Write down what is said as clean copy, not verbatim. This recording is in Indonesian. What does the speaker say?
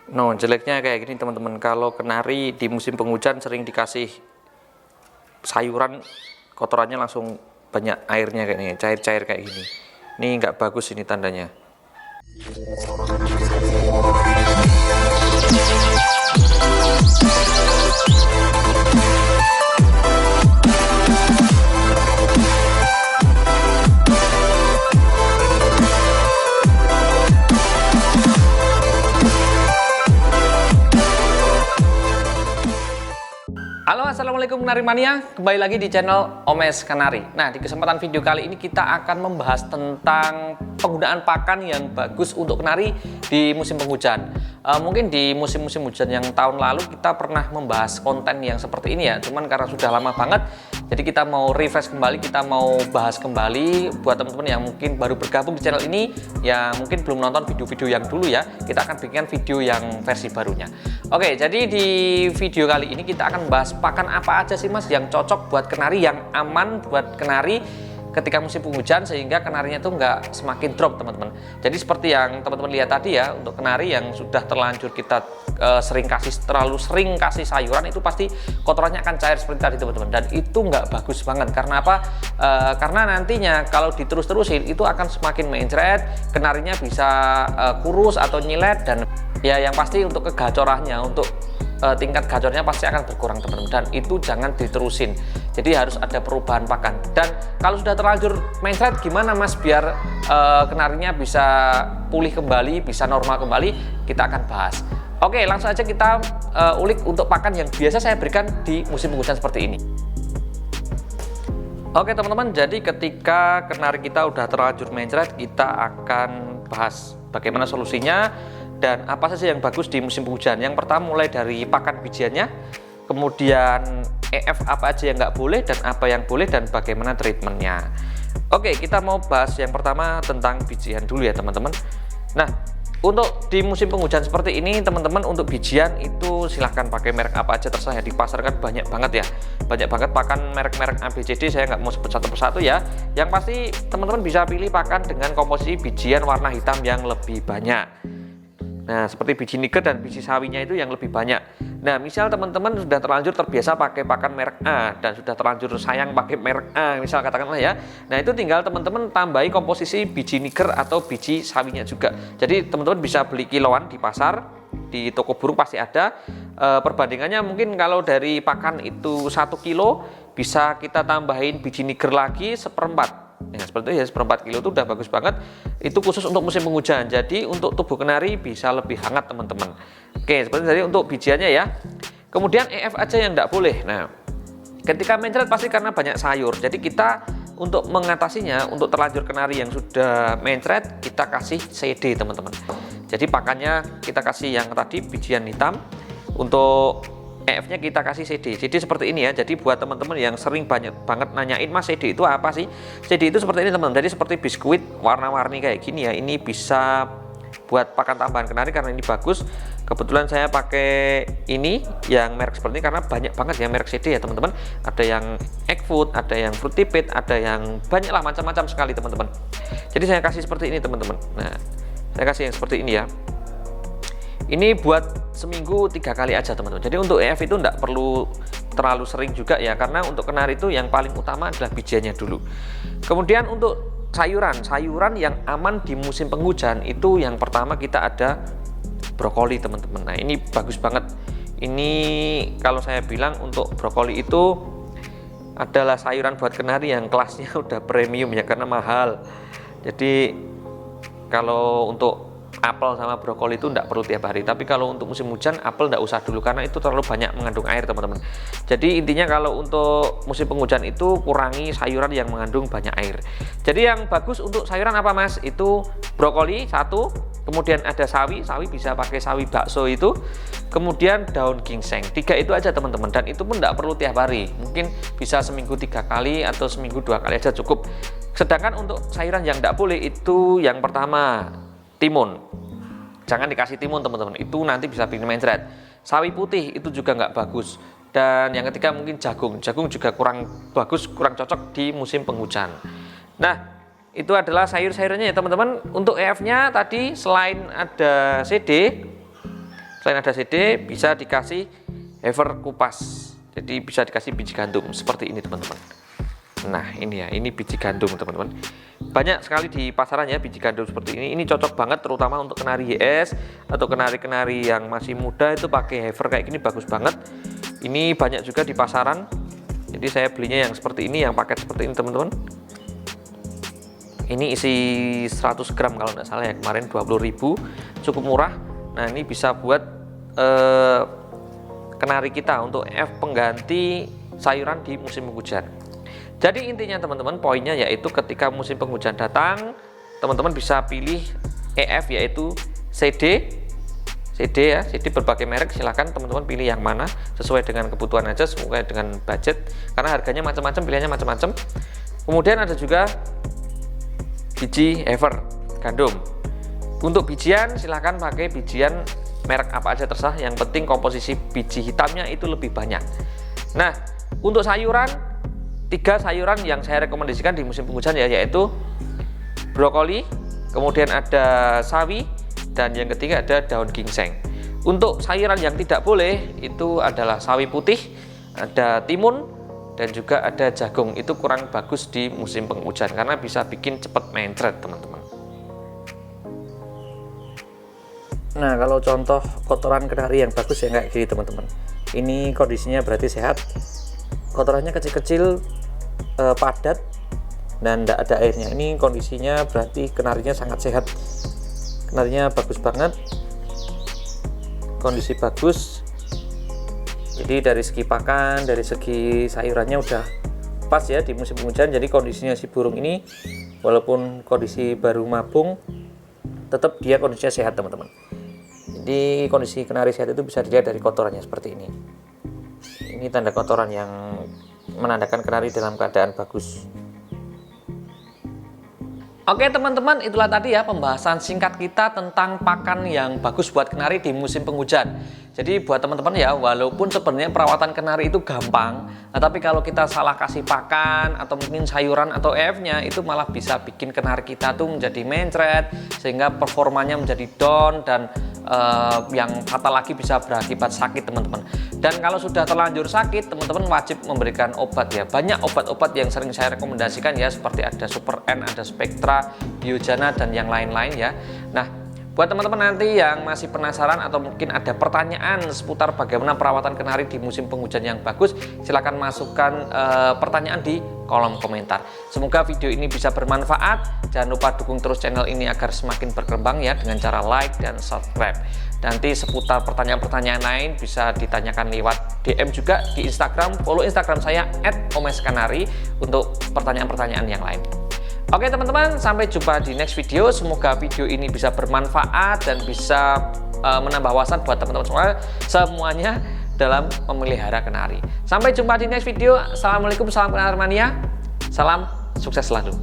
No, jeleknya kayak gini teman-teman. Kalau kenari di musim penghujan sering dikasih sayuran, kotorannya langsung banyak airnya kayak ini, cair-cair kayak gini. Ini nggak bagus ini tandanya. Halo, assalamualaikum Kenari Mania, kembali lagi di channel Omes Kenari. Nah, di kesempatan video kali ini kita akan membahas tentang penggunaan pakan yang bagus untuk kenari di musim penghujan. Mungkin di musim-musim hujan yang tahun lalu kita pernah membahas konten yang seperti ini ya, cuman karena sudah lama banget, jadi kita mau refresh kembali, kita mau bahas kembali buat teman-teman yang mungkin baru bergabung di channel ini, yang mungkin belum nonton video-video yang dulu ya, kita akan bikin video yang versi barunya. Oke, jadi di video kali ini kita akan bahas pakan apa aja sih mas yang cocok buat kenari, yang aman buat kenari ketika musim penghujan sehingga kenarinya tuh nggak semakin drop teman-teman. Jadi seperti yang teman-teman lihat tadi ya, untuk kenari yang sudah terlanjur kita terlalu sering kasih sayuran, itu pasti kotorannya akan cair seperti tadi teman-teman, dan itu nggak bagus banget. Karena apa? Karena nantinya kalau diterus-terusin itu akan semakin mencret, kenarinya bisa kurus atau nyilet, dan ya yang pasti untuk kegacorannya, untuk tingkat gacornya pasti akan berkurang teman-teman, dan itu jangan diterusin. Jadi harus ada perubahan pakan. Dan kalau sudah terlanjur mencret, gimana mas biar kenarinya bisa pulih kembali, bisa normal kembali, kita akan bahas. Oke, langsung aja kita ulik untuk pakan yang biasa saya berikan di musim penghujan seperti ini. Oke teman-teman, jadi ketika kenari kita udah terlanjur mencret, kita akan bahas bagaimana solusinya dan apa saja yang bagus di musim penghujan. Yang pertama mulai dari pakan bijiannya, kemudian EF apa aja yang nggak boleh dan apa yang boleh, dan bagaimana treatmentnya. Oke, kita mau bahas yang pertama tentang bijian dulu ya teman-teman. Nah, untuk di musim penghujan seperti ini teman-teman, untuk bijian itu silahkan pakai merek apa aja terserah ya. Di pasar kan banyak banget ya, banyak banget pakan merek-merek ABCD, saya nggak mau sebut satu persatu ya. Yang pasti teman-teman bisa pilih pakan dengan komposisi bijian warna hitam yang lebih banyak. Nah, seperti biji niger dan biji sawinya itu yang lebih banyak. Nah, misal teman-teman sudah terlanjur terbiasa pakai pakan merek A dan sudah terlanjur sayang pakai merek A, misal katakanlah ya. Nah, itu tinggal teman-teman tambahi komposisi biji niger atau biji sawinya juga. Jadi teman-teman bisa beli kiloan di pasar, di toko burung pasti ada. Perbandingannya mungkin kalau dari pakan itu 1 kilo, bisa kita tambahin biji niger lagi 1/4. Ya, seperti itu ya, 1/4 kilo itu udah bagus banget. Itu khusus untuk musim penghujan. Jadi untuk tubuh kenari bisa lebih hangat teman-teman. Oke, seperti tadi untuk bijiannya ya. Kemudian EF aja yang tidak boleh. Nah, ketika mencret pasti karena banyak sayur. Jadi kita untuk mengatasinya, untuk terlanjur kenari yang sudah mencret, kita kasih CD teman-teman. Jadi pakannya kita kasih yang tadi bijian hitam. Untuk EF-nya kita kasih CD. CD seperti ini ya. Jadi buat teman-teman yang sering banget nanyain, mas CD itu apa sih? CD itu seperti ini teman-teman. Jadi seperti biskuit warna-warni kayak gini ya. Ini bisa buat pakan tambahan kenari karena ini bagus. Kebetulan saya pakai ini yang merek seperti ini karena banyak banget ya merek CD ya teman-teman. Ada yang egg food, ada yang fruity pit, ada yang banyak lah, macam-macam sekali teman-teman. Jadi saya kasih seperti ini teman-teman. Nah, saya kasih yang seperti ini ya. Ini buat seminggu 3 kali aja teman-teman. Jadi untuk EF itu enggak perlu terlalu sering juga ya, karena untuk kenari itu yang paling utama adalah bijiannya dulu. Kemudian untuk sayuran yang aman di musim penghujan itu yang pertama kita ada brokoli teman-teman. Nah, ini bagus banget. Ini kalau saya bilang untuk brokoli itu adalah sayuran buat kenari yang kelasnya udah premium ya, karena mahal. Jadi kalau untuk apel sama brokoli itu tidak perlu tiap hari, tapi kalau untuk musim hujan apel tidak usah dulu karena itu terlalu banyak mengandung air teman-teman. Jadi intinya kalau untuk musim penghujan itu kurangi sayuran yang mengandung banyak air. Jadi yang bagus untuk sayuran apa mas? Itu brokoli 1, kemudian ada sawi bisa pakai sawi bakso itu, kemudian daun ginseng. 3 itu aja teman-teman, dan itu pun tidak perlu tiap hari, mungkin bisa seminggu 3 kali atau seminggu 2 kali aja cukup. Sedangkan untuk sayuran yang tidak boleh itu yang pertama timun. Jangan dikasih timun teman-teman, itu nanti bisa bikin mencret. Sawi putih itu juga nggak bagus. Dan yang ketiga mungkin jagung juga kurang bagus, kurang cocok di musim penghujan. Nah, itu adalah sayur-sayurannya ya teman-teman. Untuk EF-nya tadi selain ada CD, Selain ada CD, bisa dikasih heifer kupas. Jadi bisa dikasih biji gandum seperti ini teman-teman. Nah ini ya, ini biji gandum teman-teman. Banyak sekali di pasaran ya biji gandum seperti ini. Ini cocok banget terutama untuk kenari YS atau kenari-kenari yang masih muda, itu pakai heifer kayak gini bagus banget. Ini banyak juga di pasaran. Jadi saya belinya yang seperti ini, yang paket seperti ini teman-teman. Ini isi 100 gram kalau nggak salah ya, kemarin 20.000, cukup murah. Nah ini bisa buat kenari kita untuk pengganti sayuran di musim penghujan. Jadi intinya teman-teman, poinnya yaitu ketika musim penghujan datang, teman-teman bisa pilih EF yaitu CD ya, CD berbagai merek, silahkan teman-teman pilih yang mana sesuai dengan kebutuhan aja, sesuai dengan budget, karena harganya macam-macam, pilihannya macam-macam. Kemudian ada juga biji heifer gandum. Untuk bijian silahkan pakai bijian merek apa aja terserah, yang penting komposisi biji hitamnya itu lebih banyak. Nah untuk sayuran, 3 sayuran yang saya rekomendasikan di musim penghujan ya, yaitu brokoli, kemudian ada sawi, dan yang ketiga ada daun ginseng. Untuk sayuran yang tidak boleh itu adalah sawi putih, ada timun, dan juga ada jagung. Itu kurang bagus di musim penghujan karena bisa bikin cepat mencret teman-teman. Nah kalau contoh kotoran kenari yang bagus ya kayak gini teman-teman. Ini kondisinya berarti sehat. Kotorannya kecil-kecil, padat, dan tidak ada airnya. Ini kondisinya berarti kenarinya sangat sehat. Kenarinya bagus banget, kondisi bagus. Jadi dari segi pakan, dari segi sayurannya udah pas ya di musim penghujan. Jadi kondisinya si burung ini walaupun kondisi baru mabung, tetap dia kondisinya sehat teman-teman. Jadi kondisi kenari sehat itu bisa dilihat dari kotorannya seperti ini. Ini tanda kotoran yang menandakan kenari dalam keadaan bagus. Oke teman-teman, itulah tadi ya pembahasan singkat kita tentang pakan yang bagus buat kenari di musim penghujan. Jadi buat teman-teman ya, walaupun sebenarnya perawatan kenari itu gampang, nah tapi kalau kita salah kasih pakan atau mungkin sayuran atau EF-nya, itu malah bisa bikin kenari kita tuh menjadi mencret, sehingga performanya menjadi down, dan yang fatal lagi bisa berakibat sakit teman-teman. Dan kalau sudah terlanjur sakit, teman-teman wajib memberikan obat ya. Banyak obat-obat yang sering saya rekomendasikan ya, seperti ada Super N, ada Spectra, Biojana, dan yang lain-lain ya. Nah buat teman-teman nanti yang masih penasaran atau mungkin ada pertanyaan seputar bagaimana perawatan kenari di musim penghujan yang bagus, silahkan masukkan pertanyaan di kolom komentar. Semoga video ini bisa bermanfaat. Jangan lupa dukung terus channel ini agar semakin berkembang ya, dengan cara like dan subscribe. Nanti seputar pertanyaan-pertanyaan lain bisa ditanyakan lewat DM juga di Instagram. Follow Instagram saya @omeskanari untuk pertanyaan-pertanyaan yang lain. Oke teman-teman, sampai jumpa di next video. Semoga video ini bisa bermanfaat dan bisa menambah wawasan buat teman-teman semuanya dalam memelihara kenari. Sampai jumpa di next video. Assalamualaikum, salam kenari mania. Salam sukses selalu.